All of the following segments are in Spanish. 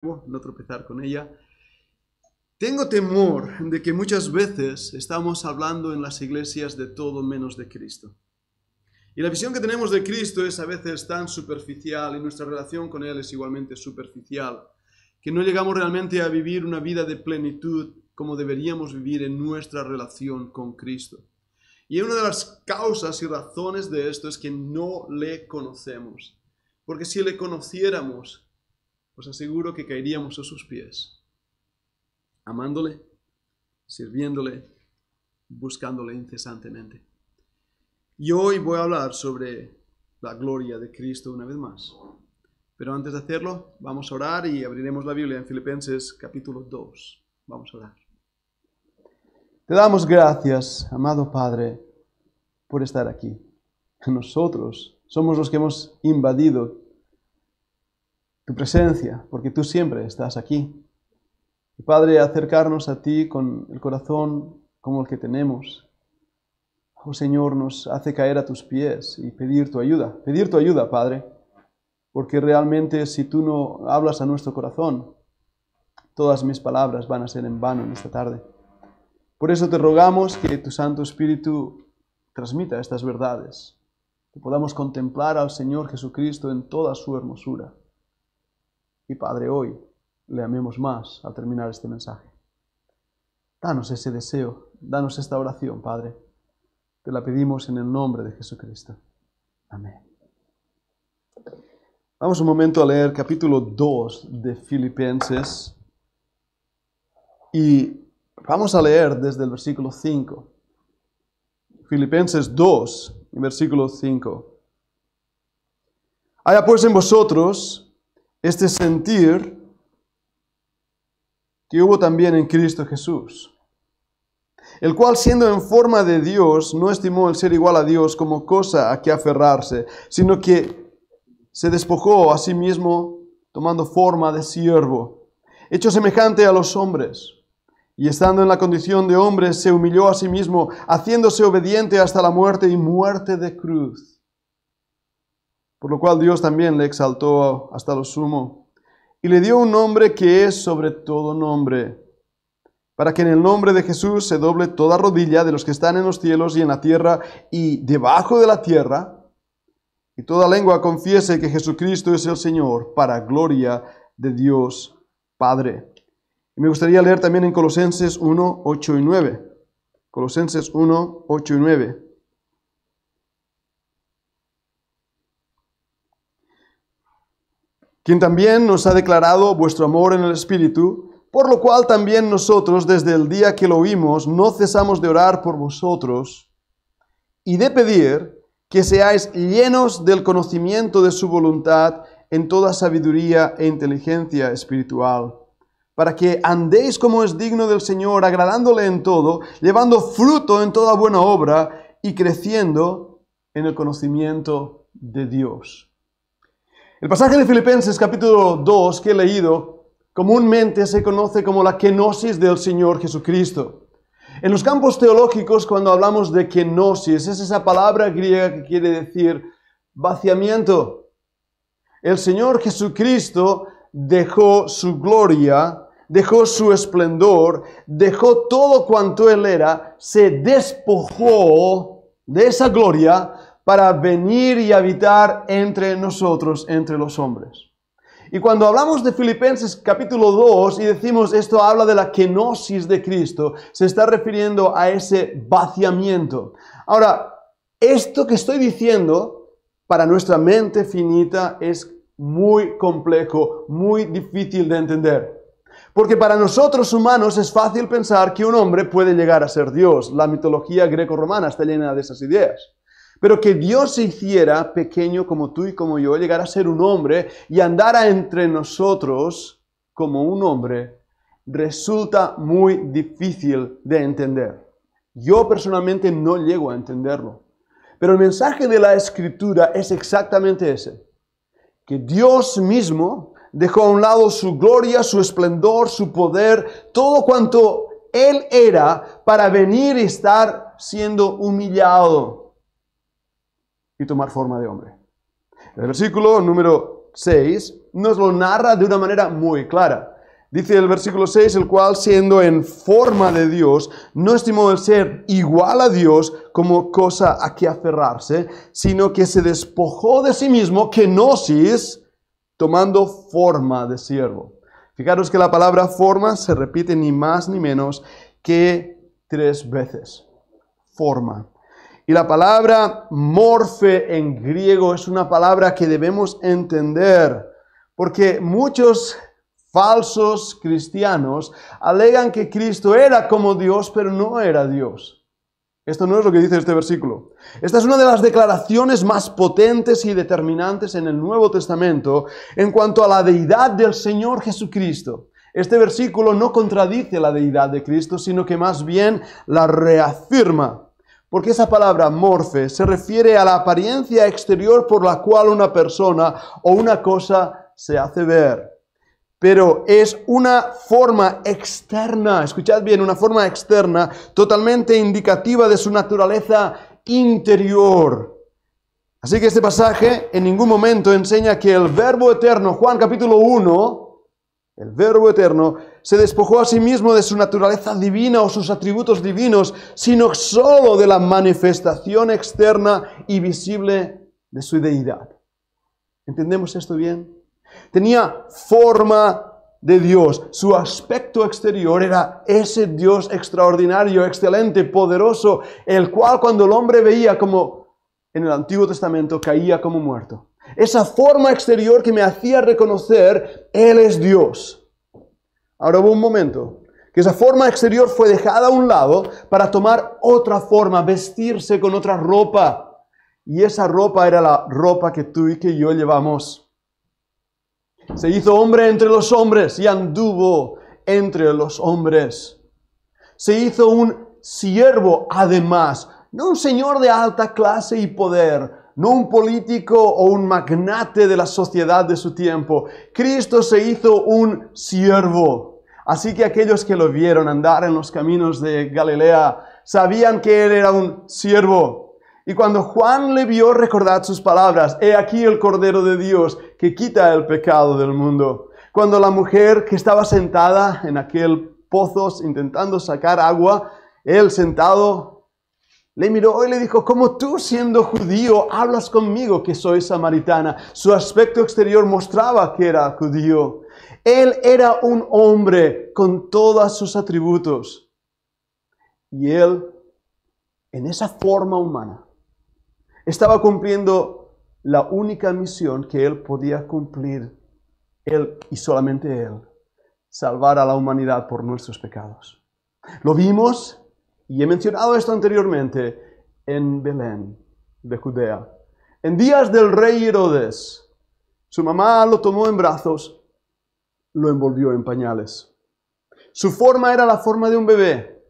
no tropezar con ella. Tengo temor de que muchas veces estamos hablando en las iglesias de todo menos de Cristo. Y la visión que tenemos de Cristo es a veces tan superficial y nuestra relación con Él es igualmente superficial, que no llegamos realmente a vivir una vida de plenitud como deberíamos vivir en nuestra relación con Cristo. Y una de las causas y razones de esto es que no le conocemos. Porque si le conociéramos, os aseguro que caeríamos a sus pies, amándole, sirviéndole, buscándole incesantemente. Y hoy voy a hablar sobre la gloria de Cristo una vez más. Pero antes de hacerlo, vamos a orar y abriremos la Biblia en Filipenses capítulo 2. Vamos a orar. Te damos gracias, amado Padre, por estar aquí. Nosotros somos los que hemos invadido tu presencia, porque tú siempre estás aquí. Y Padre, acercarnos a ti con el corazón como el que tenemos, oh Señor, nos hace caer a tus pies y pedir tu ayuda, Padre, porque realmente si tú no hablas a nuestro corazón, todas mis palabras van a ser en vano en esta tarde. Por eso te rogamos que tu Santo Espíritu transmita estas verdades, que podamos contemplar al Señor Jesucristo en toda su hermosura. Y Padre, hoy le amemos más al terminar este mensaje. Danos ese deseo, danos esta oración, Padre. Te la pedimos en el nombre de Jesucristo. Amén. Vamos un momento a leer capítulo 2 de Filipenses. Y vamos a leer desde el versículo 5. Filipenses 2, versículo 5. Haya pues en vosotros este sentir que hubo también en Cristo Jesús, el cual siendo en forma de Dios, no estimó el ser igual a Dios como cosa a que aferrarse, sino que se despojó a sí mismo, tomando forma de siervo, hecho semejante a los hombres, y estando en la condición de hombre, se humilló a sí mismo, haciéndose obediente hasta la muerte y muerte de cruz. Por lo cual Dios también le exaltó hasta lo sumo, y le dio un nombre que es sobre todo nombre, para que en el nombre de Jesús se doble toda rodilla de los que están en los cielos y en la tierra y debajo de la tierra, y toda lengua confiese que Jesucristo es el Señor, para gloria de Dios Padre. Y me gustaría leer también en Colosenses 1, 8 y 9. Colosenses 1, 8 y 9. Quien también nos ha declarado vuestro amor en el Espíritu, por lo cual también nosotros, desde el día que lo oímos, no cesamos de orar por vosotros y de pedir que seáis llenos del conocimiento de su voluntad en toda sabiduría e inteligencia espiritual, para que andéis como es digno del Señor, agradándole en todo, llevando fruto en toda buena obra y creciendo en el conocimiento de Dios. El pasaje de Filipenses capítulo 2 que he leído comúnmente se conoce como la kenosis del Señor Jesucristo. En los campos teológicos, cuando hablamos de kenosis, es esa palabra griega que quiere decir vaciamiento. El Señor Jesucristo dejó su gloria, dejó su esplendor, dejó todo cuanto Él era, se despojó de esa gloria para venir y habitar entre nosotros, entre los hombres. Y cuando hablamos de Filipenses capítulo 2 y decimos esto habla de la kenosis de Cristo, se está refiriendo a ese vaciamiento. Ahora, esto que estoy diciendo para nuestra mente finita es muy complejo, muy difícil de entender. Porque para nosotros humanos es fácil pensar que un hombre puede llegar a ser Dios. La mitología greco-romana está llena de esas ideas. Pero que Dios se hiciera pequeño como tú y como yo, llegar a ser un hombre y andara entre nosotros como un hombre, resulta muy difícil de entender. Yo personalmente no llego a entenderlo. Pero el mensaje de la Escritura es exactamente ese. Que Dios mismo dejó a un lado su gloria, su esplendor, su poder, todo cuanto Él era para venir y estar siendo humillado y tomar forma de hombre. El versículo número 6 nos lo narra de una manera muy clara. Dice el versículo 6, el cual siendo en forma de Dios, no estimó el ser igual a Dios como cosa a que aferrarse, sino que se despojó de sí mismo, kenosis, tomando forma de siervo. Fijaros que la palabra forma se repite ni más ni menos que 3 veces. Forma. Y la palabra morfe en griego es una palabra que debemos entender, porque muchos falsos cristianos alegan que Cristo era como Dios, pero no era Dios. Esto no es lo que dice este versículo. Esta es una de las declaraciones más potentes y determinantes en el Nuevo Testamento en cuanto a la deidad del Señor Jesucristo. Este versículo no contradice la deidad de Cristo, sino que más bien la reafirma. Porque esa palabra morfe se refiere a la apariencia exterior por la cual una persona o una cosa se hace ver. Pero es una forma externa, escuchad bien, una forma externa totalmente indicativa de su naturaleza interior. Así que este pasaje en ningún momento enseña que el Verbo eterno, Juan capítulo 1, el Verbo eterno, se despojó a sí mismo de su naturaleza divina o sus atributos divinos, sino solo de la manifestación externa y visible de su deidad. ¿Entendemos esto bien? Tenía forma de Dios. Su aspecto exterior era ese Dios extraordinario, excelente, poderoso, el cual cuando el hombre veía como en el Antiguo Testamento caía como muerto. Esa forma exterior que me hacía reconocer, Él es Dios. Ahora hubo un momento que esa forma exterior fue dejada a un lado para tomar otra forma, vestirse con otra ropa. Y esa ropa era la ropa que tú y que yo llevamos. Se hizo hombre entre los hombres y anduvo entre los hombres. Se hizo un siervo además, no un señor de alta clase y poder, no un político o un magnate de la sociedad de su tiempo. Cristo se hizo un siervo. Así que aquellos que lo vieron andar en los caminos de Galilea sabían que él era un siervo. Y cuando Juan le vio, recordad sus palabras, he aquí el Cordero de Dios que quita el pecado del mundo. Cuando la mujer que estaba sentada en aquel pozo intentando sacar agua, él sentado, le miró y le dijo, ¿cómo tú siendo judío hablas conmigo que soy samaritana? Su aspecto exterior mostraba que era judío. Él era un hombre con todos sus atributos. Y él, en esa forma humana, estaba cumpliendo la única misión que él podía cumplir, él y solamente él, salvar a la humanidad por nuestros pecados. Lo vimos, y he mencionado esto anteriormente, en Belén de Judea. En días del rey Herodes, su mamá lo tomó en brazos, lo envolvió en pañales. Su forma era la forma de un bebé.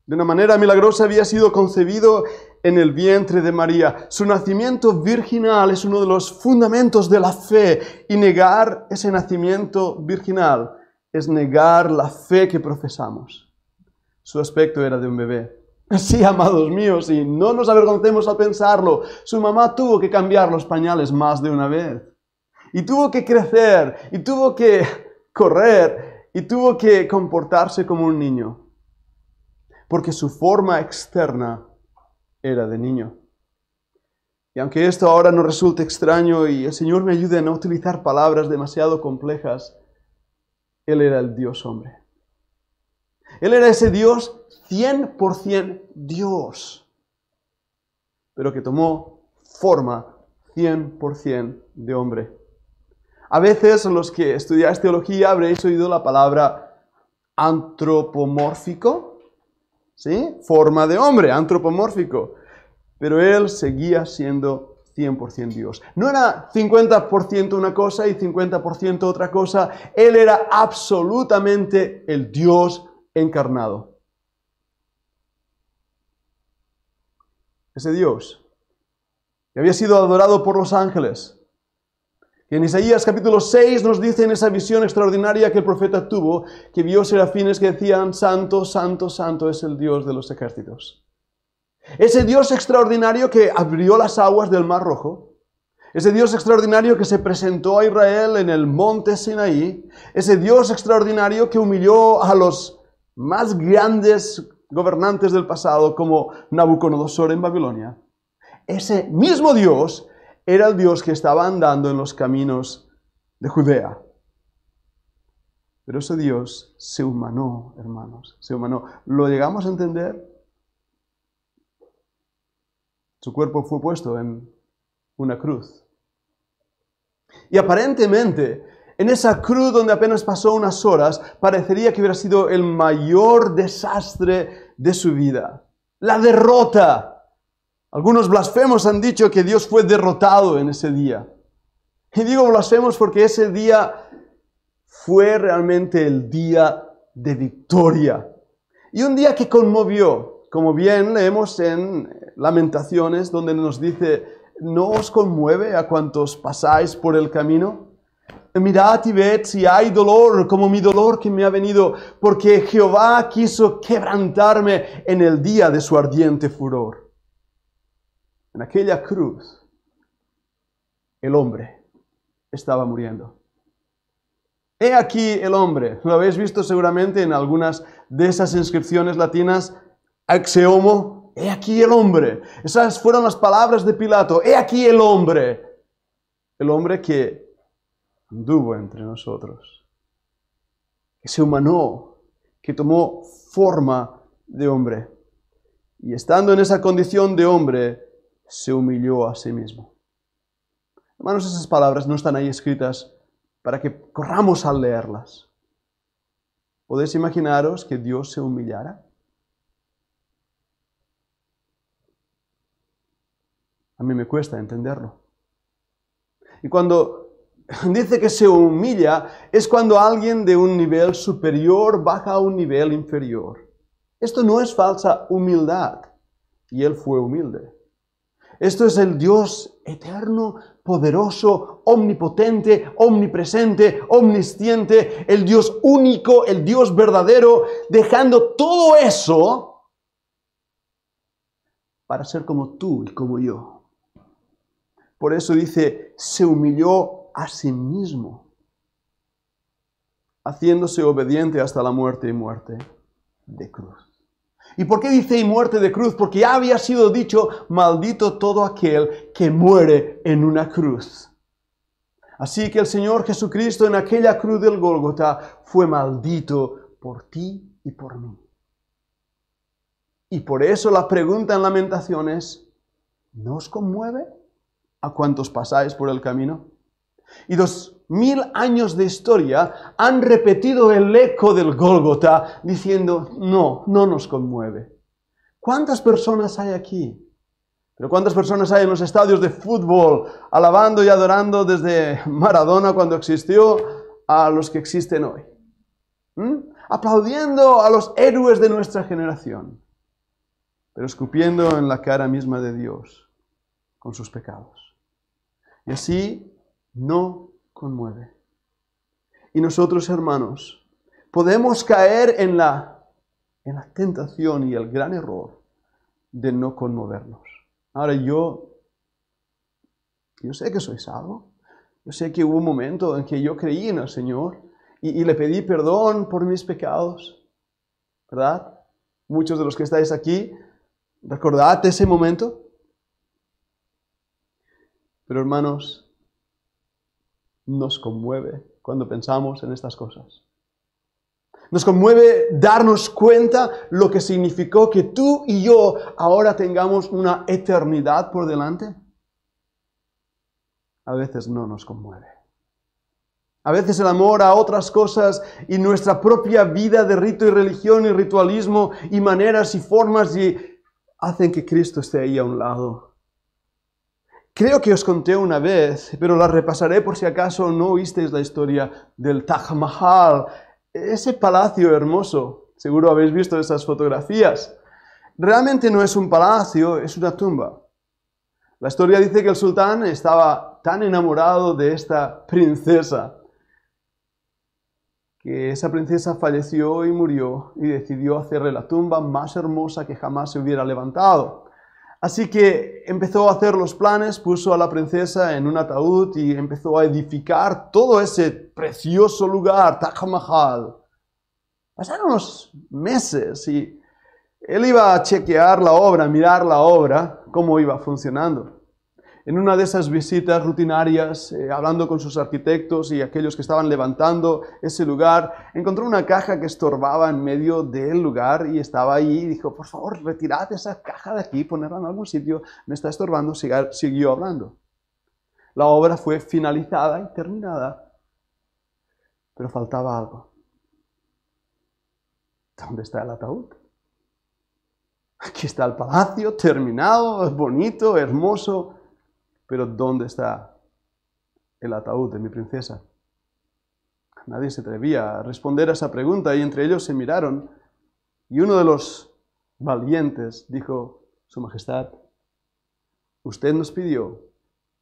De una manera milagrosa había sido concebido en el vientre de María. Su nacimiento virginal es uno de los fundamentos de la fe, y negar ese nacimiento virginal es negar la fe que profesamos. Su aspecto era de un bebé. Sí, amados míos, y no nos avergoncemos al pensarlo, su mamá tuvo que cambiar los pañales más de una vez. Y tuvo que crecer, y tuvo que correr, y tuvo que comportarse como un niño. Porque su forma externa era de niño. Y aunque esto ahora nos resulte extraño y el Señor me ayude a no utilizar palabras demasiado complejas, Él era el Dios hombre. Él era ese Dios 100% Dios, pero que tomó forma 100% de hombre. A veces los que estudiáis teología habréis oído la palabra antropomórfico. ¿Sí? Forma de hombre, antropomórfico. Pero él seguía siendo 100% Dios. No era 50% una cosa y 50% otra cosa. Él era absolutamente el Dios encarnado. Ese Dios que había sido adorado por los ángeles. Que en Isaías capítulo 6 nos dice en esa visión extraordinaria que el profeta tuvo, que vio serafines que decían, Santo, Santo, Santo es el Dios de los ejércitos. Ese Dios extraordinario que abrió las aguas del Mar Rojo, Ese Dios extraordinario que se presentó a Israel en el monte Sinaí, ese Dios extraordinario que humilló a los más grandes gobernantes del pasado como Nabucodonosor en Babilonia. Ese mismo Dios era el Dios que estaba andando en los caminos de Judea. Pero ese Dios se humanó, hermanos, se humanó. ¿Lo llegamos a entender? Su cuerpo fue puesto en una cruz. Y aparentemente, en esa cruz donde apenas pasó unas horas, parecería que hubiera sido el mayor desastre de su vida. La derrota. Algunos blasfemos han dicho que Dios fue derrotado en ese día. Y digo blasfemos porque ese día fue realmente el día de victoria. Y un día que conmovió, como bien leemos en Lamentaciones, donde nos dice, ¿no os conmueve a cuantos pasáis por el camino? Mirad y ved si hay dolor, como mi dolor que me ha venido, porque Jehová quiso quebrantarme en el día de su ardiente furor. En aquella cruz, el hombre estaba muriendo. He aquí el hombre. Lo habéis visto seguramente en algunas de esas inscripciones latinas. Exe homo. He aquí el hombre. Esas fueron las palabras de Pilato. He aquí el hombre. El hombre que anduvo entre nosotros. Que se humanó. Que tomó forma de hombre. Y estando en esa condición de hombre, se humilló a sí mismo. Hermanos, esas palabras no están ahí escritas para que corramos al leerlas. ¿Podéis imaginaros que Dios se humillara? A mí me cuesta entenderlo. Y cuando dice que se humilla, es cuando alguien de un nivel superior baja a un nivel inferior. Esto no es falsa humildad. Y Él fue humilde. Esto es el Dios eterno, poderoso, omnipotente, omnipresente, omnisciente, el Dios único, el Dios verdadero, dejando todo eso para ser como tú y como yo. Por eso dice, se humilló a sí mismo, haciéndose obediente hasta la muerte y muerte de cruz. ¿Y por qué dice y muerte de cruz? Porque ya había sido dicho, maldito todo aquel que muere en una cruz. Así que el Señor Jesucristo en aquella cruz del Gólgota fue maldito por ti y por mí. Y por eso la pregunta en Lamentaciones, ¿no os conmueve a cuantos pasáis por el camino? Y 2000 años de historia han repetido el eco del Gólgota diciendo, no nos conmueve. ¿Cuántas personas hay aquí? Pero ¿cuántas personas hay en los estadios de fútbol alabando y adorando desde Maradona cuando existió a los que existen hoy? Aplaudiendo a los héroes de nuestra generación, pero escupiendo en la cara misma de Dios con sus pecados. Y así no conmueve. Y nosotros, hermanos, podemos caer en la tentación y el gran error de no conmovernos. Ahora yo sé que soy salvo. Yo sé que hubo un momento en que yo creí en el Señor y le pedí perdón por mis pecados. ¿Verdad? Muchos de los que estáis aquí, recordad ese momento. Pero hermanos, nos conmueve cuando pensamos en estas cosas. Nos conmueve darnos cuenta lo que significó que tú y yo ahora tengamos una eternidad por delante. A veces no nos conmueve. A veces el amor a otras cosas y nuestra propia vida de rito y religión y ritualismo y maneras y formas hacen que Cristo esté ahí a un lado. Creo que os conté una vez, pero la repasaré por si acaso no oísteis la historia del Taj Mahal, ese palacio hermoso. Seguro habéis visto esas fotografías. Realmente no es un palacio, es una tumba. La historia dice que el sultán estaba tan enamorado de esta princesa que esa princesa falleció y murió y decidió hacerle la tumba más hermosa que jamás se hubiera levantado. Así que empezó a hacer los planes, puso a la princesa en un ataúd y empezó a edificar todo ese precioso lugar, Taj Mahal. Pasaron unos meses y él iba a chequear la obra, mirar la obra, cómo iba funcionando. En una de esas visitas rutinarias, hablando con sus arquitectos y aquellos que estaban levantando ese lugar, encontró una caja que estorbaba en medio del lugar y estaba ahí y dijo, por favor, retirad esa caja de aquí, ponerla en algún sitio, me está estorbando, siguió hablando. La obra fue finalizada y terminada, pero faltaba algo. ¿Dónde está el ataúd? Aquí está el palacio, terminado, bonito, hermoso, pero ¿dónde está el ataúd de mi princesa? Nadie se atrevía a responder a esa pregunta y entre ellos se miraron y uno de los valientes dijo, Su Majestad, usted nos pidió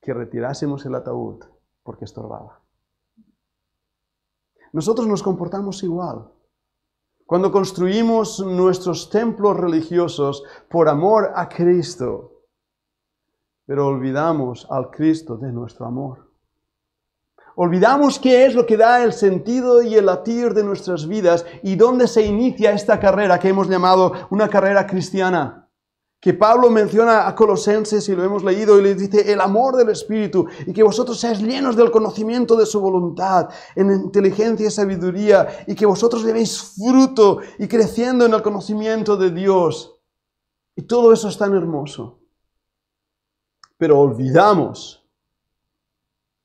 que retirásemos el ataúd porque estorbaba. Nosotros nos comportamos igual. Cuando construimos nuestros templos religiosos por amor a Cristo, pero olvidamos al Cristo de nuestro amor. Olvidamos qué es lo que da el sentido y el latir de nuestras vidas y dónde se inicia esta carrera que hemos llamado una carrera cristiana. Que Pablo menciona a Colosenses y lo hemos leído y les dice el amor del Espíritu y que vosotros seáis llenos del conocimiento de su voluntad, en inteligencia y sabiduría y que vosotros llevéis fruto y creciendo en el conocimiento de Dios. Y todo eso es tan hermoso. Pero olvidamos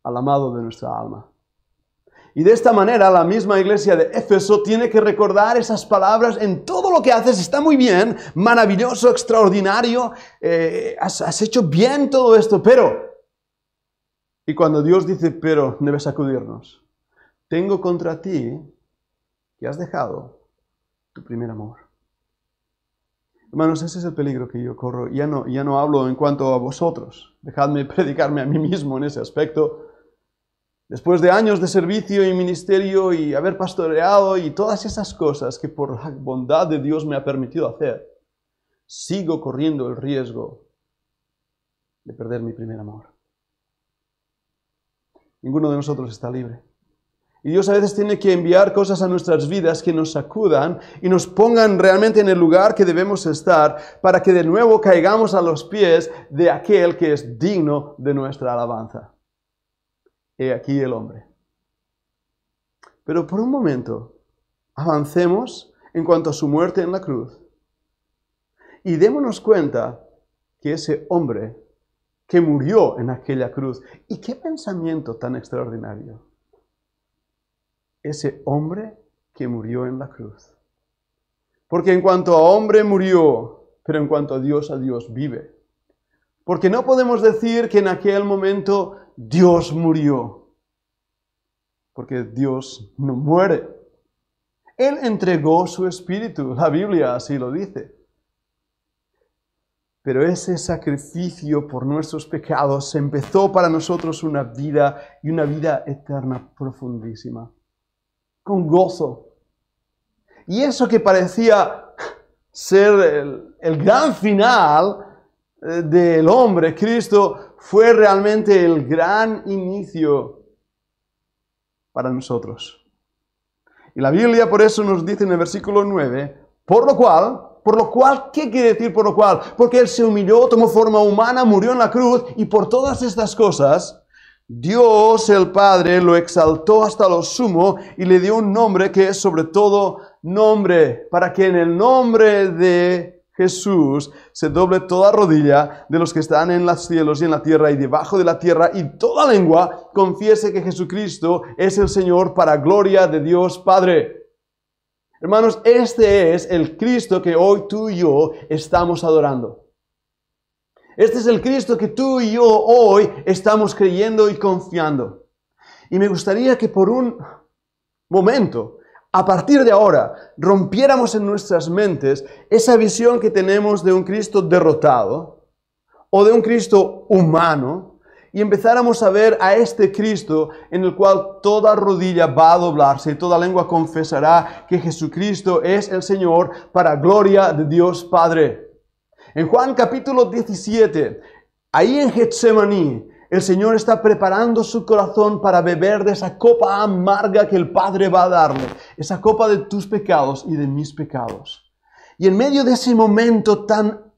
al amado de nuestra alma. Y de esta manera la misma iglesia de Éfeso tiene que recordar esas palabras en todo lo que haces. Está muy bien, maravilloso, extraordinario, has hecho bien todo esto, pero... Y cuando Dios dice, pero debes sacudirnos. Tengo contra ti que has dejado tu primer amor. Hermanos, ese es el peligro que yo corro. Ya no hablo en cuanto a vosotros. Dejadme predicarme a mí mismo en ese aspecto. Después de años de servicio y ministerio y haber pastoreado y todas esas cosas que por la bondad de Dios me ha permitido hacer, sigo corriendo el riesgo de perder mi primer amor. Ninguno de nosotros está libre. Y Dios a veces tiene que enviar cosas a nuestras vidas que nos sacudan y nos pongan realmente en el lugar que debemos estar para que de nuevo caigamos a los pies de aquel que es digno de nuestra alabanza. He aquí el hombre. Pero por un momento, avancemos en cuanto a su muerte en la cruz y démonos cuenta que ese hombre que murió en aquella cruz, y qué pensamiento tan extraordinario, ese hombre que murió en la cruz. Porque en cuanto a hombre murió, pero en cuanto a Dios vive. Porque no podemos decir que en aquel momento Dios murió. Porque Dios no muere. Él entregó su espíritu, la Biblia así lo dice. Pero ese sacrificio por nuestros pecados empezó para nosotros una vida y una vida eterna profundísima. Con gozo. Y eso que parecía ser el gran final del hombre, Cristo, fue realmente el gran inicio para nosotros. Y la Biblia por eso nos dice en el versículo 9, por lo cual, ¿qué quiere decir por lo cual? Porque Él se humilló, tomó forma humana, murió en la cruz y por todas estas cosas... Dios el Padre lo exaltó hasta lo sumo y le dio un nombre que es sobre todo nombre, para que en el nombre de Jesús se doble toda rodilla de los que están en los cielos y en la tierra y debajo de la tierra y toda lengua confiese que Jesucristo es el Señor para gloria de Dios Padre. Hermanos, este es el Cristo que hoy tú y yo estamos adorando. Este es el Cristo que tú y yo hoy estamos creyendo y confiando. Y me gustaría que por un momento, a partir de ahora, rompiéramos en nuestras mentes esa visión que tenemos de un Cristo derrotado o de un Cristo humano y empezáramos a ver a este Cristo en el cual toda rodilla va a doblarse y toda lengua confesará que Jesucristo es el Señor para gloria de Dios Padre. En Juan capítulo 17, ahí en Getsemaní, el Señor está preparando su corazón para beber de esa copa amarga que el Padre va a darle, esa copa de tus pecados y de mis pecados. Y en medio de ese momento tan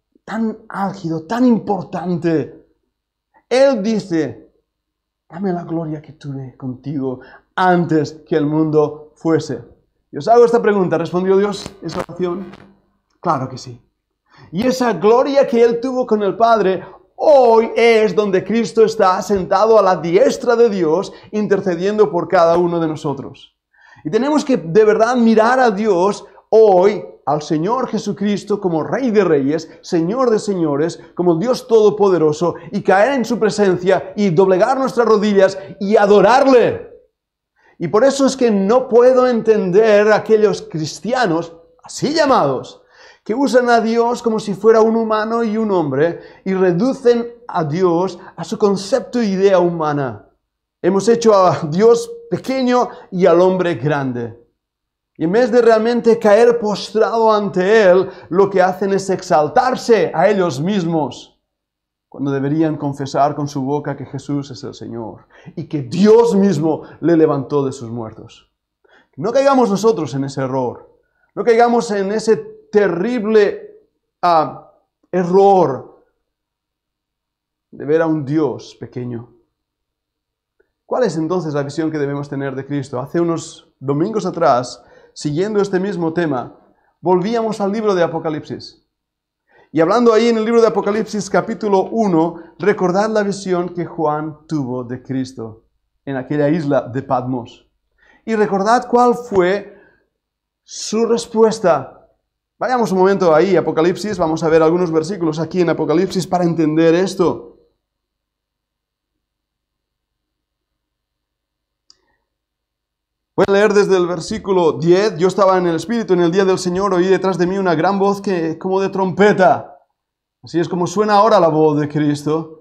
álgido, tan importante, Él dice, dame la gloria que tuve contigo antes que el mundo fuese. Y os hago esta pregunta, ¿respondió Dios esa oración? Claro que sí. Y esa gloria que Él tuvo con el Padre, hoy es donde Cristo está sentado a la diestra de Dios, intercediendo por cada uno de nosotros. Y tenemos que de verdad mirar a Dios hoy, al Señor Jesucristo como Rey de Reyes, Señor de Señores, como Dios Todopoderoso, y caer en su presencia y doblegar nuestras rodillas y adorarle. Y por eso es que no puedo entender a aquellos cristianos, así llamados, que usan a Dios como si fuera un humano y un hombre, y reducen a Dios a su concepto e idea humana. Hemos hecho a Dios pequeño y al hombre grande. Y en vez de realmente caer postrado ante Él, lo que hacen es exaltarse a ellos mismos, cuando deberían confesar con su boca que Jesús es el Señor y que Dios mismo le levantó de sus muertos. No caigamos nosotros en ese error, no caigamos en ese terrible error de ver a un Dios pequeño. ¿Cuál es entonces la visión que debemos tener de Cristo? Hace unos domingos atrás, siguiendo este mismo tema, volvíamos al libro de Apocalipsis. Y hablando ahí en el libro de Apocalipsis capítulo 1, recordad la visión que Juan tuvo de Cristo en aquella isla de Patmos. Y recordad cuál fue su respuesta. Vayamos un momento ahí, Apocalipsis, vamos a ver algunos versículos aquí en Apocalipsis para entender esto. Voy a leer desde el versículo 10. Yo estaba en el Espíritu en el día del Señor, oí detrás de mí una gran voz como de trompeta. Así es como suena ahora la voz de Cristo.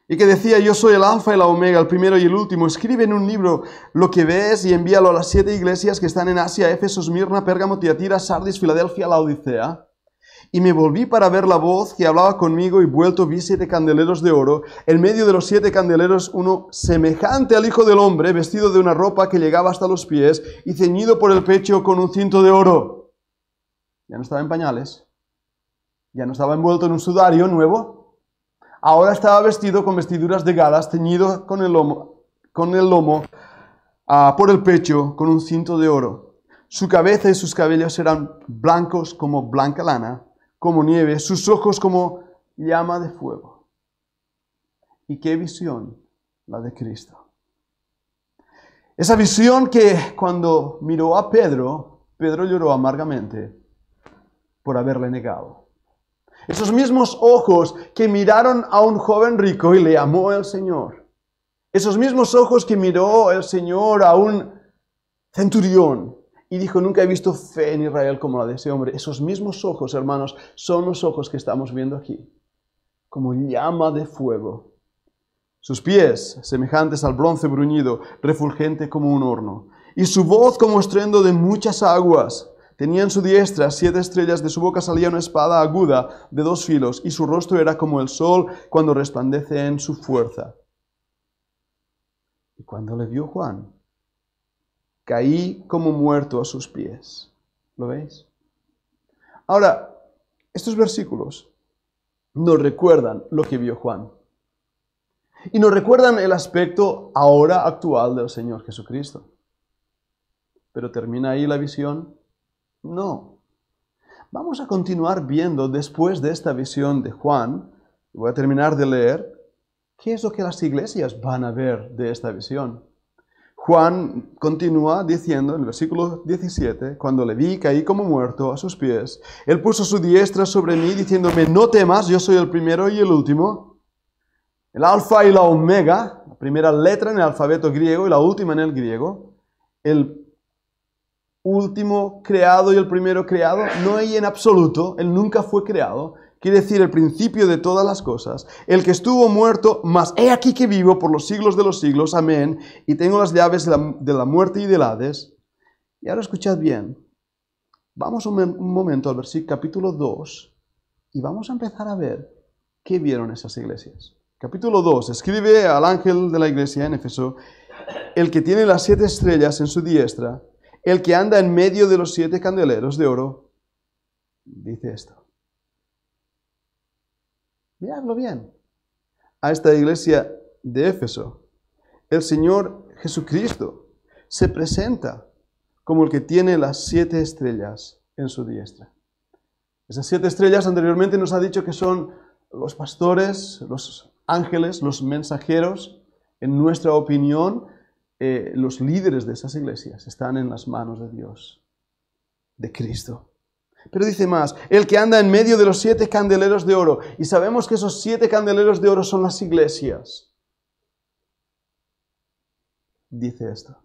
Y que decía, yo soy el Alfa y la Omega, el primero y el último. Escribe en un libro lo que ves y envíalo a las 7 iglesias que están en Asia, Éfeso, Esmirna, Pérgamo, Tiatira, Sardis, Filadelfia, Laodicea. Y me volví para ver la voz que hablaba conmigo y vuelto vi 7 candeleros de oro. En medio de los 7 candeleros uno semejante al Hijo del Hombre, vestido de una ropa que llegaba hasta los pies y ceñido por el pecho con un cinto de oro. Ya no estaba en pañales, ya no estaba envuelto en un sudario nuevo. Ahora estaba vestido con vestiduras de galas, ceñido con el lomo por el pecho con un cinto de oro. Su cabeza y sus cabellos eran blancos como blanca lana, como nieve, sus ojos como llama de fuego. ¿Y qué visión? La de Cristo. Esa visión que cuando miró a Pedro, Pedro lloró amargamente por haberle negado. Esos mismos ojos que miraron a un joven rico y le amó el Señor. Esos mismos ojos que miró el Señor a un centurión y dijo, nunca he visto fe en Israel como la de ese hombre. Esos mismos ojos, hermanos, son los ojos que estamos viendo aquí, como llama de fuego. Sus pies, semejantes al bronce bruñido, refulgente como un horno. Y su voz como estruendo de muchas aguas. Tenía en su diestra 7 estrellas, de su boca salía una espada aguda de 2 filos, y su rostro era como el sol cuando resplandece en su fuerza. Y cuando le vio Juan, caí como muerto a sus pies. ¿Lo veis? Ahora, estos versículos nos recuerdan lo que vio Juan. Y nos recuerdan el aspecto ahora actual del Señor Jesucristo. ¿Pero termina ahí la visión? No. Vamos a continuar viendo después de esta visión de Juan, voy a terminar de leer, qué es lo que las iglesias van a ver de esta visión. Juan continúa diciendo en el versículo 17, cuando le vi, caí como muerto a sus pies. Él puso su diestra sobre mí, diciéndome, no temas, yo soy el primero y el último, el alfa y la omega, la primera letra en el alfabeto griego y la última en el griego, el último creado y el primero creado, no hay en absoluto, él nunca fue creado, quiere decir el principio de todas las cosas, el que estuvo muerto, mas he aquí que vivo por los siglos de los siglos, amén, y tengo las llaves de la muerte y del Hades. Y ahora escuchad bien, vamos un momento al versículo capítulo 2, Y vamos a empezar a ver qué vieron esas iglesias. Capítulo 2. Escribe al ángel de la iglesia en Éfeso, el que tiene las 7 estrellas en su diestra, el que anda en medio de los 7 candeleros de oro, dice esto. Miradlo bien. A esta iglesia de Éfeso, el Señor Jesucristo se presenta como el que tiene las 7 estrellas en su diestra. Esas 7 estrellas anteriormente nos ha dicho que son los pastores, los ángeles, los mensajeros. En nuestra opinión, los líderes de esas iglesias están en las manos de Dios, de Cristo. Pero dice más, el que anda en medio de los 7 candeleros de oro. Y sabemos que esos 7 candeleros de oro son las iglesias. Dice esto.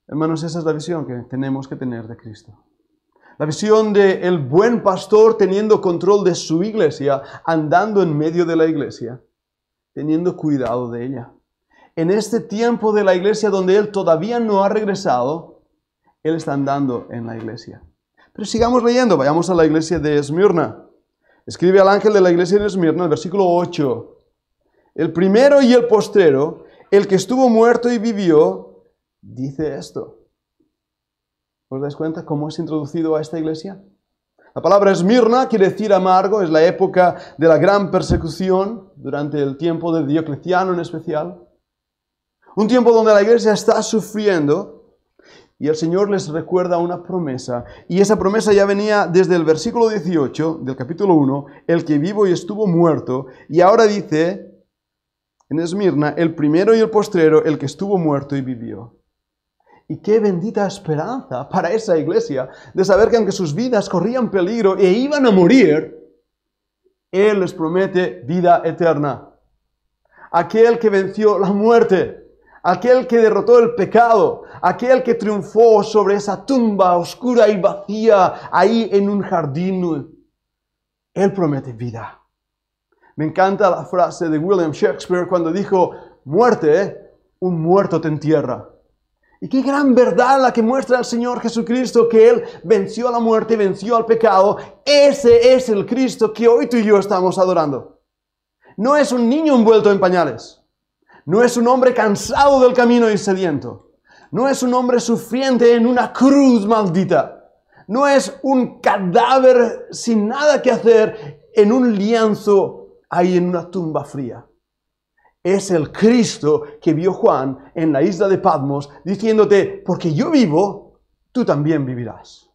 Hermanos, esa es la visión que tenemos que tener de Cristo. La visión del buen pastor teniendo control de su iglesia, andando en medio de la iglesia, teniendo cuidado de ella. En este tiempo de la iglesia donde Él todavía no ha regresado, Él está andando en la iglesia. Pero sigamos leyendo, vayamos a la iglesia de Esmirna. Escribe al ángel de la iglesia de Esmirna, el versículo 8. El primero y el postrero, el que estuvo muerto y vivió, dice esto. ¿Os dais cuenta cómo es introducido a esta iglesia? La palabra Esmirna quiere decir amargo, es la época de la gran persecución, durante el tiempo de Diocleciano en especial. Un tiempo donde la iglesia está sufriendo y el Señor les recuerda una promesa. Y esa promesa ya venía desde el versículo 18 del capítulo 1, el que vivo y estuvo muerto. Y ahora dice en Esmirna, el primero y el postrero, el que estuvo muerto y vivió. Y qué bendita esperanza para esa iglesia de saber que aunque sus vidas corrían peligro e iban a morir, Él les promete vida eterna. Aquel que venció la muerte, aquel que derrotó el pecado, aquel que triunfó sobre esa tumba oscura y vacía ahí en un jardín, Él promete vida. Me encanta la frase de William Shakespeare cuando dijo, muerte, un muerto te entierra. Y qué gran verdad la que muestra el Señor Jesucristo, que Él venció a la muerte, venció al pecado. Ese es el Cristo que hoy tú y yo estamos adorando. No es un niño envuelto en pañales. No es un hombre cansado del camino y sediento. No es un hombre sufriente en una cruz maldita. No es un cadáver sin nada que hacer en un lienzo ahí en una tumba fría. Es el Cristo que vio Juan en la isla de Patmos diciéndote, porque yo vivo, tú también vivirás.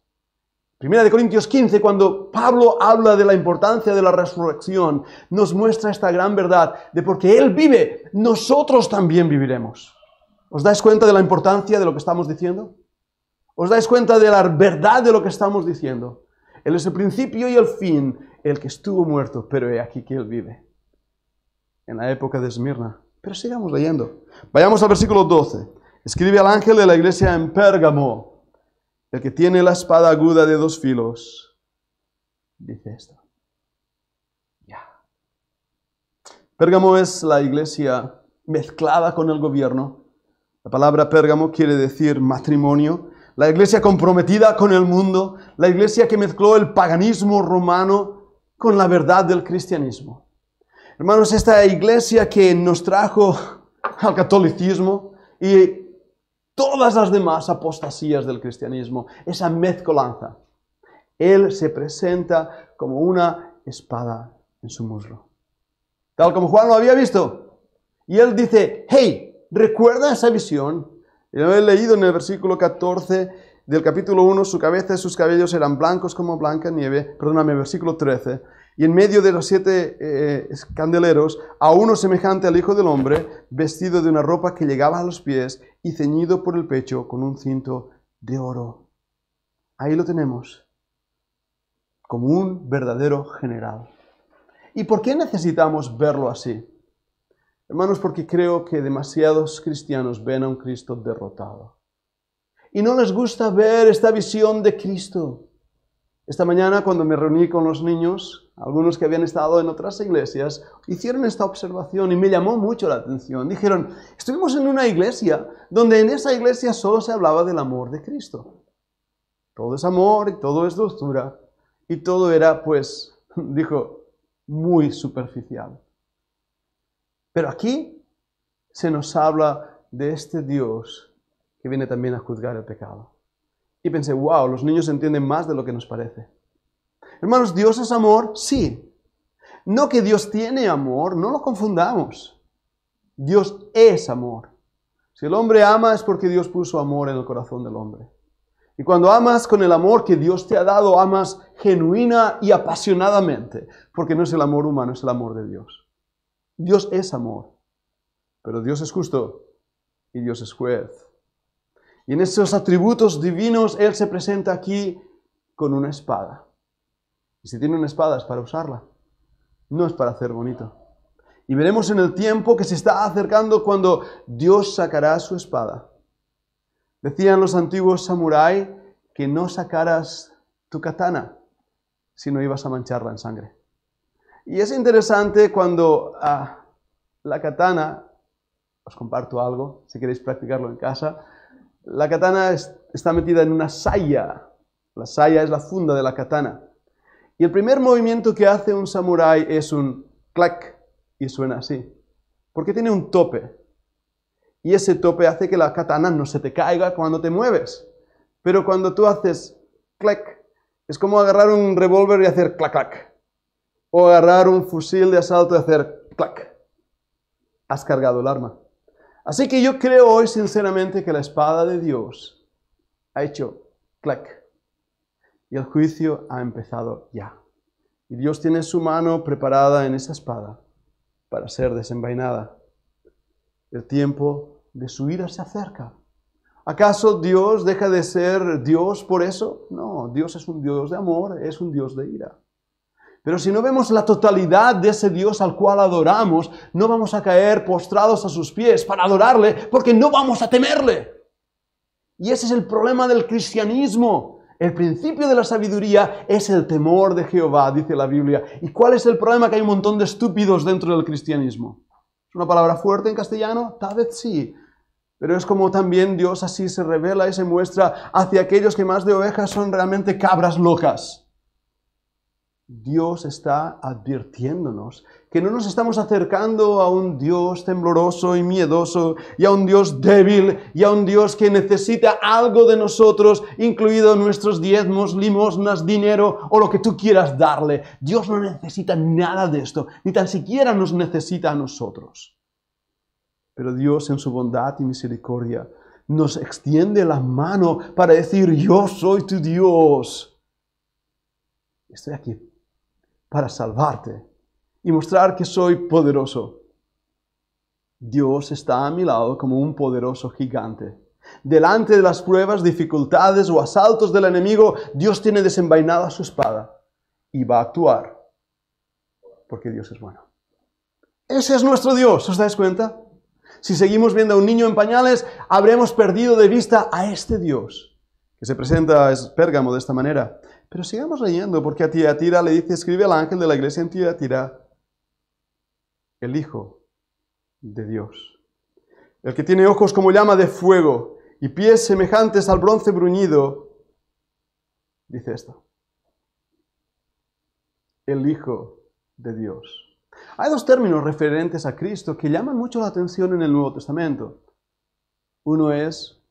Primera de Corintios 15, cuando Pablo habla de la importancia de la resurrección, nos muestra esta gran verdad de porque Él vive, nosotros también viviremos. ¿Os dais cuenta de la importancia de lo que estamos diciendo? ¿Os dais cuenta de la verdad de lo que estamos diciendo? Él es el principio y el fin, el que estuvo muerto, pero he aquí que Él vive. En la época de Esmirna. Pero sigamos leyendo. Vayamos al versículo 12. Escribe al ángel de la iglesia en Pérgamo, el que tiene la espada aguda de 2 filos. Dice esto. Ya. Pérgamo es la iglesia mezclada con el gobierno. La palabra Pérgamo quiere decir matrimonio. La iglesia comprometida con el mundo. La iglesia que mezcló el paganismo romano con la verdad del cristianismo. Hermanos, esta iglesia que nos trajo al catolicismo y todas las demás apostasías del cristianismo, esa mezcolanza, Él se presenta como una espada en su muslo. Tal como Juan lo había visto. Y Él dice, hey, ¿recuerda esa visión? Y lo he leído en el versículo 14 del capítulo 1, su cabeza y sus cabellos eran blancos como blanca nieve. Perdóname, versículo 13. Y en medio de los 7 candeleros, a uno semejante al Hijo del Hombre, vestido de una ropa que llegaba a los pies y ceñido por el pecho con un cinto de oro. Ahí lo tenemos, como un verdadero general. ¿Y por qué necesitamos verlo así? Hermanos, porque creo que demasiados cristianos ven a un Cristo derrotado. Y no les gusta ver esta visión de Cristo. Esta mañana, cuando me reuní con los niños, algunos que habían estado en otras iglesias, hicieron esta observación y me llamó mucho la atención. Dijeron, estuvimos en una iglesia donde en esa iglesia solo se hablaba del amor de Cristo. Todo es amor y todo es dulzura y todo era, pues, Dijo, muy superficial. Pero aquí se nos habla de este Dios que viene también a juzgar el pecado. Y pensé, wow, los niños entienden más de lo que nos parece. Hermanos, ¿Dios es amor? Sí. No que Dios tiene amor, no lo confundamos. Dios es amor. Si el hombre ama es porque Dios puso amor en el corazón del hombre. Y cuando amas con el amor que Dios te ha dado, amas genuina y apasionadamente, porque no es el amor humano, es el amor de Dios. Dios es amor, pero Dios es justo y Dios es juez. Y en esos atributos divinos, Él se presenta aquí con una espada. Y si tiene una espada es para usarla, no es para hacer bonito. Y veremos en el tiempo que se está acercando cuando Dios sacará su espada. Decían los antiguos samuráis que no sacaras tu katana si no ibas a mancharla en sangre. Y es interesante cuando la katana, os comparto algo, si queréis practicarlo en casa, la katana está metida en una saya. La saya es la funda de la katana. Y el primer movimiento que hace un samurái es un clac, y suena así, porque tiene un tope. Y ese tope hace que la katana no se te caiga cuando te mueves. Pero cuando tú haces clac, es como agarrar un revólver y hacer clac, clac. O agarrar un fusil de asalto y hacer clac. Has cargado el arma. Así que yo creo hoy sinceramente que la espada de Dios ha hecho clac. Y el juicio ha empezado ya. Y Dios tiene su mano preparada en esa espada para ser desenvainada. El tiempo de su ira se acerca. ¿Acaso Dios deja de ser Dios por eso? No, Dios es un Dios de amor, es un Dios de ira. Pero si no vemos la totalidad de ese Dios al cual adoramos, no vamos a caer postrados a sus pies para adorarle, porque no vamos a temerle. Y ese es el problema del cristianismo. El principio de la sabiduría es el temor de Jehová, dice la Biblia. ¿Y cuál es el problema? Que hay un montón de estúpidos dentro del cristianismo. ¿Es una palabra fuerte en castellano? Tal vez sí. Pero es como también Dios así se revela y se muestra hacia aquellos que más de ovejas son realmente cabras locas. Dios está advirtiéndonos que no nos estamos acercando a un Dios tembloroso y miedoso, y a un Dios débil, y a un Dios que necesita algo de nosotros, incluido nuestros diezmos, limosnas, dinero o lo que tú quieras darle. Dios no necesita nada de esto, ni tan siquiera nos necesita a nosotros. Pero Dios en su bondad y misericordia nos extiende la mano para decir, yo soy tu Dios. Estoy aquí para salvarte y mostrar que soy poderoso. Dios está a mi lado como un poderoso gigante. Delante de las pruebas, dificultades o asaltos del enemigo, Dios tiene desenvainada su espada y va a actuar porque Dios es bueno. Ese es nuestro Dios, ¿os dais cuenta? Si seguimos viendo a un niño en pañales, habremos perdido de vista a este Dios, que se presenta a Pérgamo de esta manera. Pero sigamos leyendo, porque a Tiatira le dice, escribe al ángel de la iglesia en Tiatira, el Hijo de Dios, el que tiene ojos como llama de fuego y pies semejantes al bronce bruñido, dice esto, el Hijo de Dios. Hay dos términos referentes a Cristo que llaman mucho la atención en el Nuevo Testamento. Uno es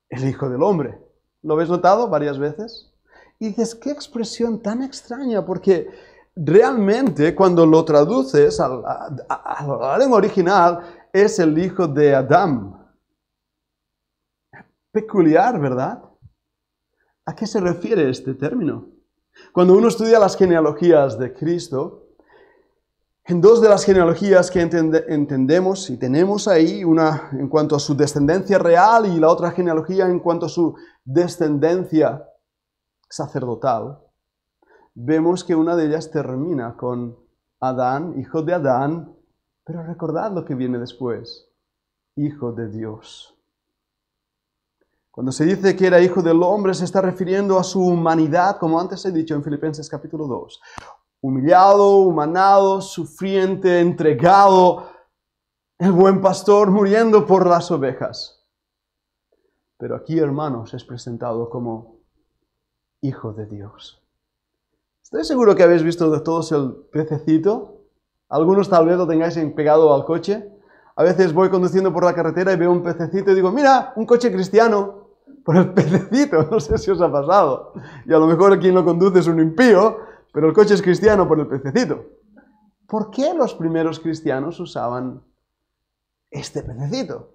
el Hijo del Hombre. ¿Lo habéis notado varias veces? Y dices, qué expresión tan extraña, porque realmente cuando lo traduces a la lengua original es el hijo de Adán. Peculiar, ¿verdad? ¿A qué se refiere este término? Cuando uno estudia las genealogías de Cristo, en dos de las genealogías que entendemos y tenemos ahí, una en cuanto a su descendencia real y la otra genealogía en cuanto a su descendencia sacerdotal, vemos que una de ellas termina con Adán, hijo de Adán, pero recordad lo que viene después, hijo de Dios. Cuando se dice que era hijo del hombre, se está refiriendo a su humanidad, como antes he dicho en Filipenses capítulo 2. Humillado, humanado, sufriente, entregado, el buen pastor muriendo por las ovejas. Pero aquí, hermanos, es presentado como Hijo de Dios. Estoy seguro que habéis visto de todos el pececito. Algunos tal vez lo tengáis pegado al coche. A veces voy conduciendo por la carretera y veo un pececito y digo, mira, un coche cristiano por el pececito. No sé si os ha pasado. Y a lo mejor quien lo conduce es un impío, pero el coche es cristiano por el pececito. ¿Por qué los primeros cristianos usaban este pececito?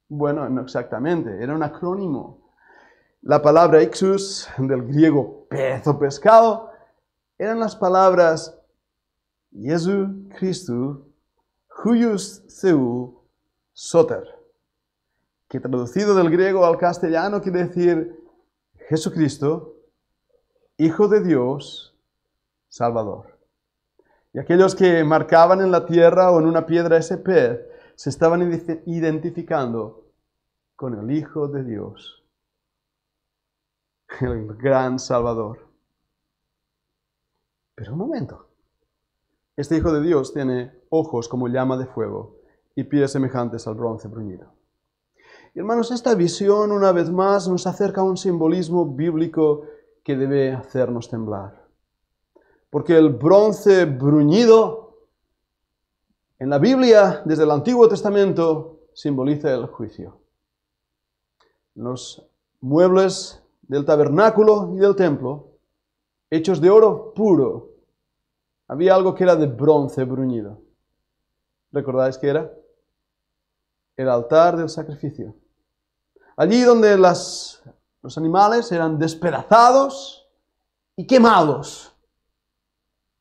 Bueno, no exactamente, era un acrónimo. La palabra ixus, del griego pez o pescado, eran las palabras Jesu Christu, huius Theou soter, que traducido del griego al castellano quiere decir Jesucristo, Hijo de Dios, Salvador. Y aquellos que marcaban en la tierra o en una piedra ese pez, se estaban identificando con el Hijo de Dios, el gran Salvador. Pero un momento. Este Hijo de Dios tiene ojos como llama de fuego y pies semejantes al bronce bruñido. Y hermanos, esta visión una vez más nos acerca a un simbolismo bíblico que debe hacernos temblar. Porque el bronce bruñido en la Biblia, desde el Antiguo Testamento, simboliza el juicio. Los muebles del tabernáculo y del templo, hechos de oro puro, había algo que era de bronce bruñido. ¿Recordáis qué era? El altar del sacrificio. Allí donde los animales eran despedazados y quemados.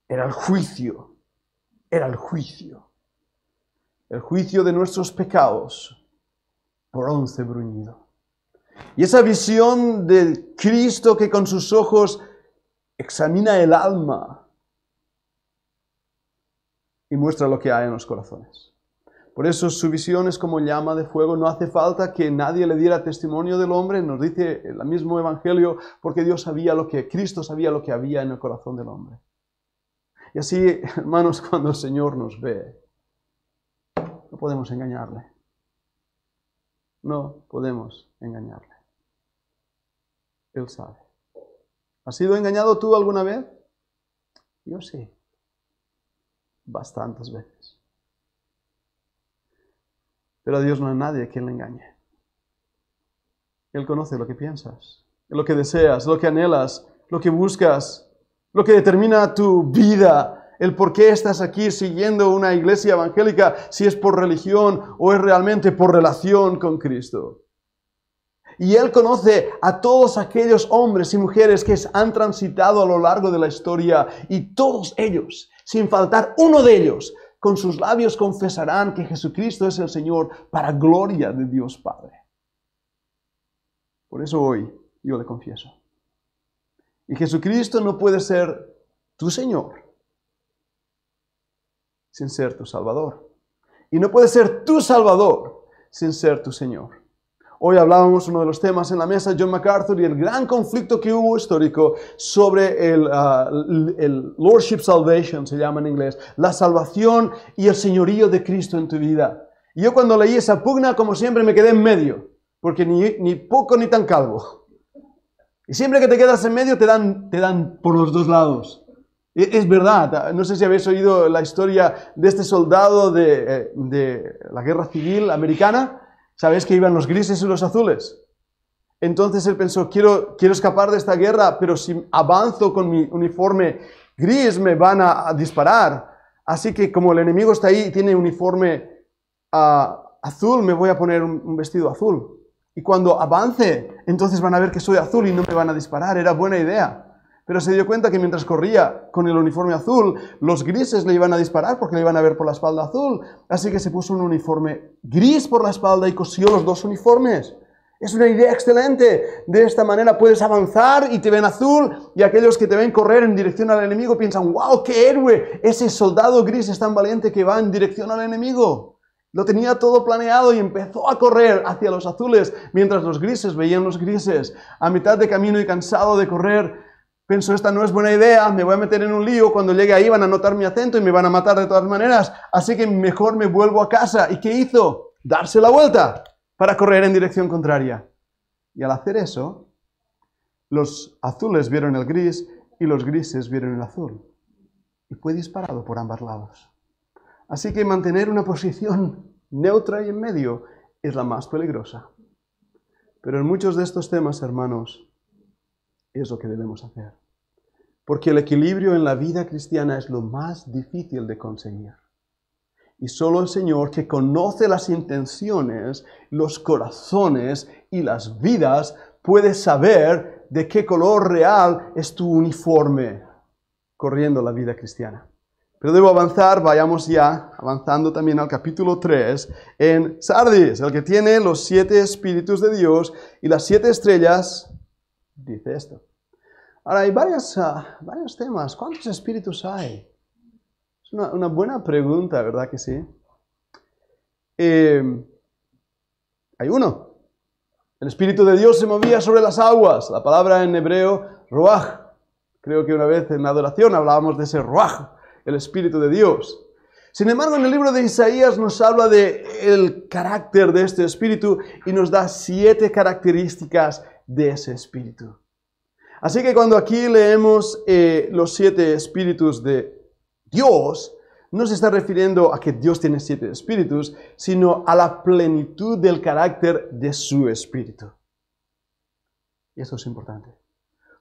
Era el juicio. Era el juicio. El juicio de nuestros pecados. Bronce bruñido. Y esa visión de Cristo que con sus ojos examina el alma y muestra lo que hay en los corazones. Por eso su visión es como llama de fuego. No hace falta que nadie le diera testimonio del hombre. Nos dice el mismo Evangelio, porque Cristo sabía lo que había en el corazón del hombre. Y así, hermanos, cuando el Señor nos ve, no podemos engañarle. No podemos engañarle. Él sabe. ¿Has sido engañado tú alguna vez? Yo sí. Bastantes veces. Pero a Dios no hay nadie que le engañe. Él conoce lo que piensas, lo que deseas, lo que anhelas, lo que buscas, lo que determina tu vida, el por qué estás aquí siguiendo una iglesia evangélica, si es por religión o es realmente por relación con Cristo. Y Él conoce a todos aquellos hombres y mujeres que han transitado a lo largo de la historia, y todos ellos, sin faltar uno de ellos, con sus labios confesarán que Jesucristo es el Señor para gloria de Dios Padre. Por eso hoy yo le confieso. Y Jesucristo no puede ser tu Señor sin ser tu Salvador. Y no puede ser tu Salvador sin ser tu Señor. Hoy hablábamos uno de los temas en la mesa, John MacArthur, y el gran conflicto que hubo histórico sobre el Lordship Salvation, se llama en inglés, la salvación y el señorío de Cristo en tu vida. Y yo cuando leí esa pugna, como siempre, me quedé en medio, porque ni poco ni tan calvo. Y siempre que te quedas en medio te dan por los dos lados. Es verdad, no sé si habéis oído la historia de este soldado de la Guerra Civil Americana. ¿Sabéis que iban los grises y los azules? Entonces él pensó, quiero escapar de esta guerra, pero si avanzo con mi uniforme gris me van a disparar. Así que como el enemigo está ahí y tiene uniforme azul, me voy a poner un vestido azul. Y cuando avance, entonces van a ver que soy azul y no me van a disparar. Era buena idea. Pero se dio cuenta que mientras corría con el uniforme azul, los grises le iban a disparar porque le iban a ver por la espalda azul. Así que se puso un uniforme gris por la espalda y cosió los dos uniformes. Es una idea excelente. De esta manera puedes avanzar y te ven azul, y aquellos que te ven correr en dirección al enemigo piensan, ¡wow, qué héroe! Ese soldado gris es tan valiente que va en dirección al enemigo. Lo tenía todo planeado y empezó a correr hacia los azules, mientras los grises veían los grises. A mitad de camino y cansado de correr, pensó, esta no es buena idea, me voy a meter en un lío, cuando llegue ahí van a notar mi acento y me van a matar de todas maneras, así que mejor me vuelvo a casa. ¿Y qué hizo? Darse la vuelta para correr en dirección contraria. Y al hacer eso, los azules vieron el gris y los grises vieron el azul. Y fue disparado por ambos lados. Así que mantener una posición neutra y en medio es la más peligrosa. Pero en muchos de estos temas, hermanos, es lo que debemos hacer. Porque el equilibrio en la vida cristiana es lo más difícil de conseguir. Y solo el Señor, que conoce las intenciones, los corazones y las vidas, puede saber de qué color real es tu uniforme corriendo la vida cristiana. Pero debo avanzar, vayamos ya avanzando también al capítulo 3 en Sardis, el que tiene los 7 espíritus de Dios y las 7 estrellas, dice esto. Ahora hay varios temas. ¿Cuántos espíritus hay? Es una buena pregunta, ¿verdad que sí? Hay uno. El Espíritu de Dios se movía sobre las aguas. La palabra en hebreo, ruach. Creo que una vez en la adoración hablábamos de ese ruach, el Espíritu de Dios. Sin embargo, en el libro de Isaías nos habla del carácter de este Espíritu y nos da 7 características de ese Espíritu. Así que cuando aquí leemos los 7 espíritus de Dios, no se está refiriendo a que Dios tiene 7 espíritus, sino a la plenitud del carácter de su Espíritu. Y eso es importante,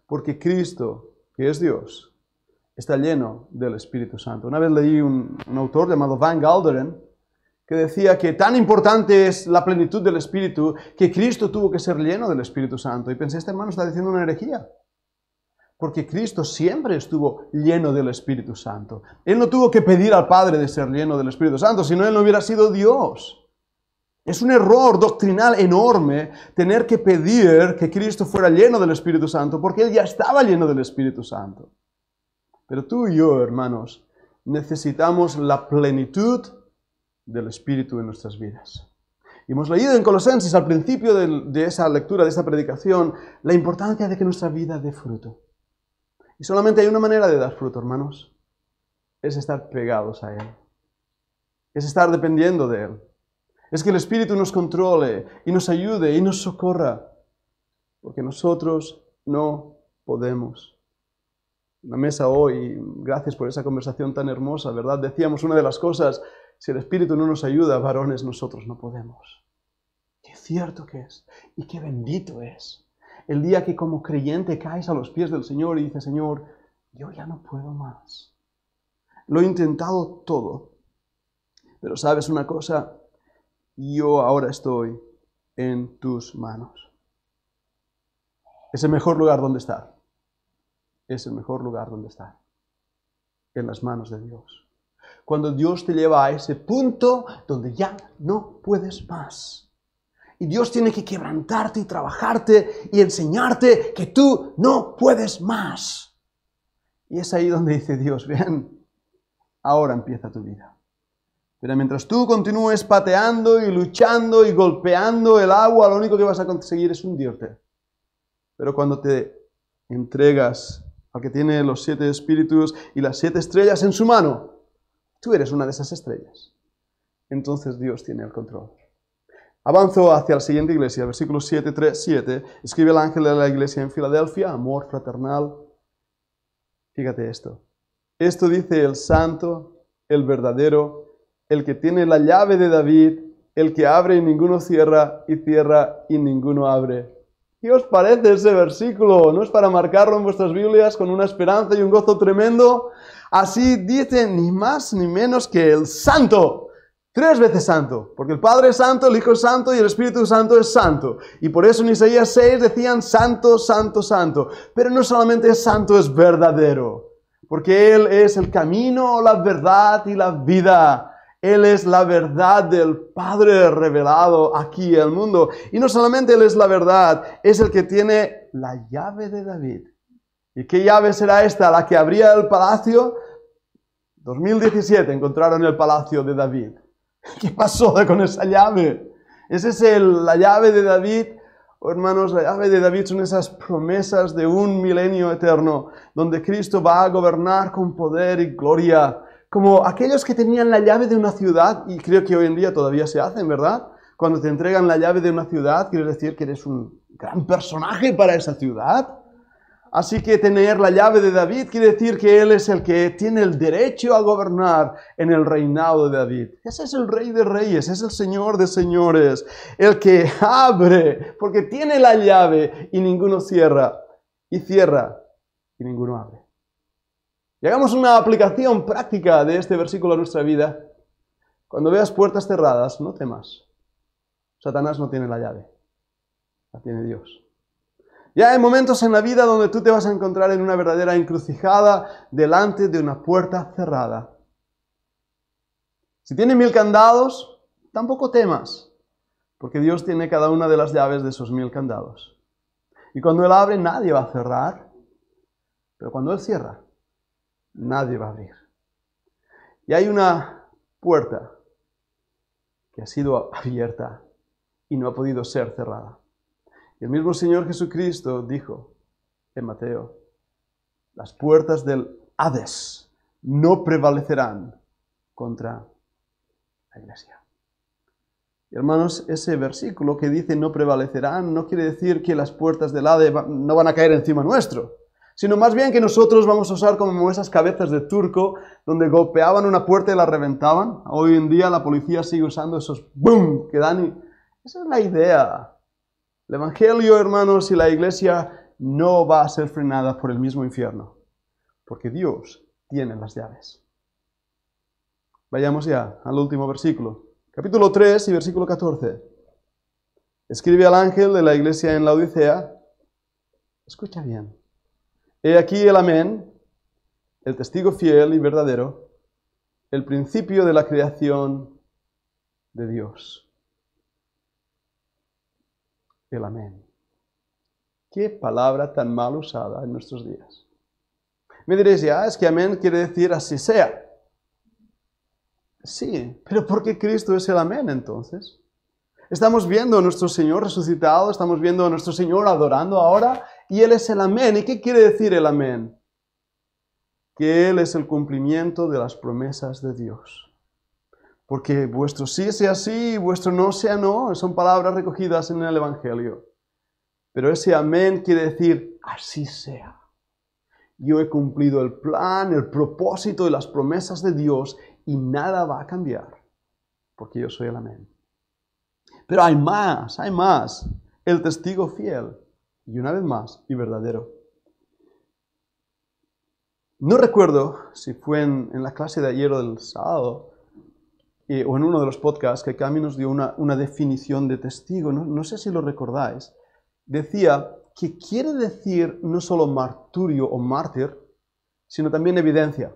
porque Cristo, que es Dios, está lleno del Espíritu Santo. Una vez leí un autor llamado Van Galderen que decía que tan importante es la plenitud del Espíritu que Cristo tuvo que ser lleno del Espíritu Santo. Y pensé, este hermano está diciendo una herejía. Porque Cristo siempre estuvo lleno del Espíritu Santo. Él no tuvo que pedir al Padre de ser lleno del Espíritu Santo, si no, Él no hubiera sido Dios. Es un error doctrinal enorme tener que pedir que Cristo fuera lleno del Espíritu Santo, porque Él ya estaba lleno del Espíritu Santo. Pero tú y yo, hermanos, necesitamos la plenitud del Espíritu en nuestras vidas. Y hemos leído en Colosenses, al principio de esa lectura, de esa predicación, la importancia de que nuestra vida dé fruto. Y solamente hay una manera de dar fruto, hermanos. Es estar pegados a Él. Es estar dependiendo de Él. Es que el Espíritu nos controle y nos ayude y nos socorra. Porque nosotros no podemos. En la mesa hoy, gracias por esa conversación tan hermosa, ¿verdad? Decíamos una de las cosas, si el Espíritu no nos ayuda, varones, nosotros no podemos. Qué cierto que es y qué bendito es. El día que como creyente caes a los pies del Señor y dices, Señor, yo ya no puedo más. Lo he intentado todo. Pero ¿sabes una cosa? Yo ahora estoy en tus manos. Es el mejor lugar donde estar. Es el mejor lugar donde estar. En las manos de Dios. Cuando Dios te lleva a ese punto donde ya no puedes más. Y Dios tiene que quebrantarte y trabajarte y enseñarte que tú no puedes más. Y es ahí donde dice Dios, bien, ahora empieza tu vida. Pero mientras tú continúes pateando y luchando y golpeando el agua, lo único que vas a conseguir es hundirte. Pero cuando te entregas al que tiene los 7 espíritus y las 7 estrellas en su mano, tú eres una de esas estrellas. Entonces Dios tiene el control. Avanzo hacia la siguiente iglesia, versículo 7, 3, 7. Escribe el ángel de la iglesia en Filadelfia, amor fraternal. Fíjate esto. Esto dice el santo, el verdadero, el que tiene la llave de David, el que abre y ninguno cierra, y cierra y ninguno abre. ¿Qué os parece ese versículo? ¿No es para marcarlo en vuestras Biblias con una esperanza y un gozo tremendo? Así dice ni más ni menos que el santo. 3 veces santo, porque el Padre es santo, el Hijo es santo y el Espíritu Santo es santo. Y por eso en Isaías 6 decían santo, santo, santo. Pero no solamente es santo, es verdadero. Porque Él es el camino, la verdad y la vida. Él es la verdad del Padre revelado aquí en el mundo. Y no solamente Él es la verdad, es el que tiene la llave de David. ¿Y qué llave será esta? La que abría el palacio. 2017 encontraron el palacio de David. ¿Qué pasó con esa llave? Esa es la llave de David. Oh, hermanos, la llave de David son esas promesas de un milenio eterno, donde Cristo va a gobernar con poder y gloria. Como aquellos que tenían la llave de una ciudad, y creo que hoy en día todavía se hacen, ¿verdad? Cuando te entregan la llave de una ciudad, quiere decir que eres un gran personaje para esa ciudad. Así que tener la llave de David quiere decir que él es el que tiene el derecho a gobernar en el reinado de David. Ese es el Rey de Reyes, es el Señor de Señores, el que abre, porque tiene la llave y ninguno cierra, y cierra y ninguno abre. Y hagamos una aplicación práctica de este versículo a nuestra vida. Cuando veas puertas cerradas, no temas. Satanás no tiene la llave, la tiene Dios. Ya hay momentos en la vida donde tú te vas a encontrar en una verdadera encrucijada delante de una puerta cerrada. Si tiene 1000 candados, tampoco temas, porque Dios tiene cada una de las llaves de esos 1000 candados. Y cuando Él abre, nadie va a cerrar, pero cuando Él cierra, nadie va a abrir. Y hay una puerta que ha sido abierta y no ha podido ser cerrada. Y el mismo Señor Jesucristo dijo en Mateo, las puertas del Hades no prevalecerán contra la iglesia. Y hermanos, ese versículo que dice no prevalecerán no quiere decir que las puertas del Hades no van a caer encima nuestro, sino más bien que nosotros vamos a usar como esas cabezas de turco donde golpeaban una puerta y la reventaban. Hoy en día la policía sigue usando esos boom que dan y esa es la idea. El Evangelio, hermanos, y la iglesia no va a ser frenada por el mismo infierno, porque Dios tiene las llaves. Vayamos ya al último versículo. Capítulo 3 y versículo 14. Escribe al ángel de la iglesia en Laodicea. Escucha bien. He aquí el Amén, el testigo fiel y verdadero, el principio de la creación de Dios. El Amén. Qué palabra tan mal usada en nuestros días. Me diréis, es que Amén quiere decir así sea. Sí, pero ¿por qué Cristo es el Amén entonces? Estamos viendo a nuestro Señor resucitado, estamos viendo a nuestro Señor adorando ahora, y Él es el Amén. ¿Y qué quiere decir el Amén? Que Él es el cumplimiento de las promesas de Dios. Porque vuestro sí sea sí y vuestro no sea no, son palabras recogidas en el Evangelio. Pero ese amén quiere decir, así sea. Yo he cumplido el plan, el propósito y las promesas de Dios y nada va a cambiar, porque yo soy el amén. Pero hay más, el testigo fiel, y una vez más, y verdadero. No recuerdo si fue en la clase de ayer o del sábado, o en uno de los podcasts que Cami nos dio una definición de testigo, no sé si lo recordáis, decía que quiere decir no solo marturio o mártir, sino también evidencia.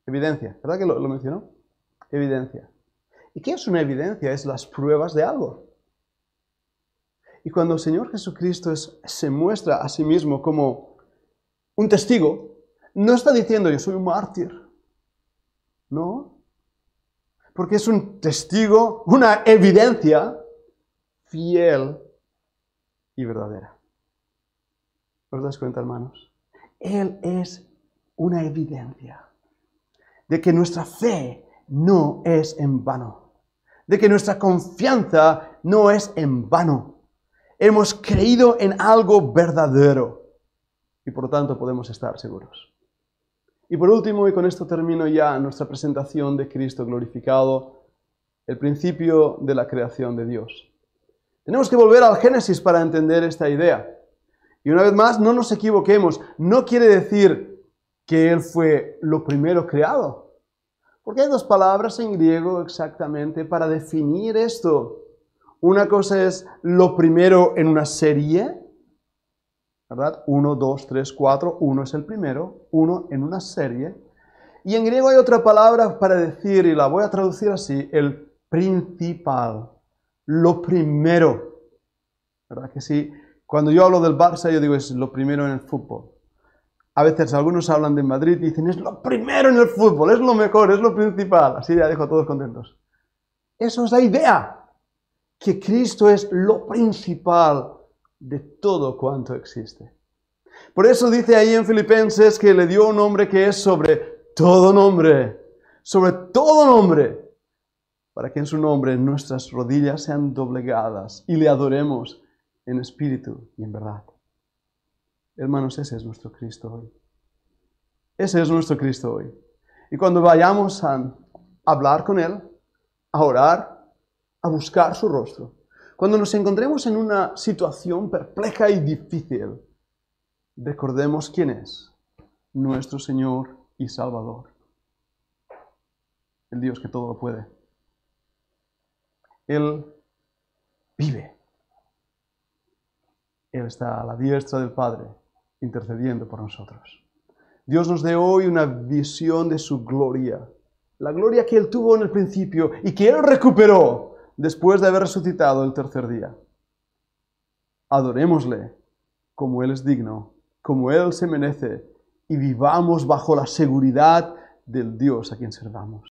Evidencia, ¿verdad que lo mencionó? Evidencia. ¿Y qué es una evidencia? Es las pruebas de algo. Y cuando el Señor Jesucristo se muestra a sí mismo como un testigo, no está diciendo yo soy un mártir. No. Porque es un testigo, una evidencia fiel y verdadera. ¿Os dais cuenta, hermanos? Él es una evidencia de que nuestra fe no es en vano, de que nuestra confianza no es en vano. Hemos creído en algo verdadero y por lo tanto podemos estar seguros. Y por último, y con esto termino ya nuestra presentación de Cristo glorificado, el principio de la creación de Dios. Tenemos que volver al Génesis para entender esta idea. Y una vez más, no nos equivoquemos, no quiere decir que Él fue lo primero creado. Porque hay dos palabras en griego exactamente para definir esto. Una cosa es lo primero en una serie, ¿verdad? 1, 2, 3, 4, 1 es el primero, 1 en una serie. Y en griego hay otra palabra para decir, y la voy a traducir así, el principal, lo primero. ¿Verdad que sí? Cuando yo hablo del Barça, yo digo es lo primero en el fútbol. A veces algunos hablan de Madrid y dicen es lo primero en el fútbol, es lo mejor, es lo principal. Así ya dejo a todos contentos. Eso es la idea, que Cristo es lo principal de todo cuanto existe. Por eso dice ahí en Filipenses que le dio un nombre que es sobre todo nombre, para que en su nombre nuestras rodillas sean doblegadas y le adoremos en espíritu y en verdad. Hermanos, ese es nuestro Cristo hoy. Ese es nuestro Cristo hoy. Y cuando vayamos a hablar con Él, a orar, a buscar su rostro, cuando nos encontremos en una situación perpleja y difícil, recordemos quién es nuestro Señor y Salvador, el Dios que todo lo puede. Él vive. Él está a la diestra del Padre, intercediendo por nosotros. Dios nos dé hoy una visión de su gloria, la gloria que Él tuvo en el principio y que Él recuperó después de haber resucitado el tercer día. Adorémosle como Él es digno, como Él se merece, y vivamos bajo la seguridad del Dios a quien servamos.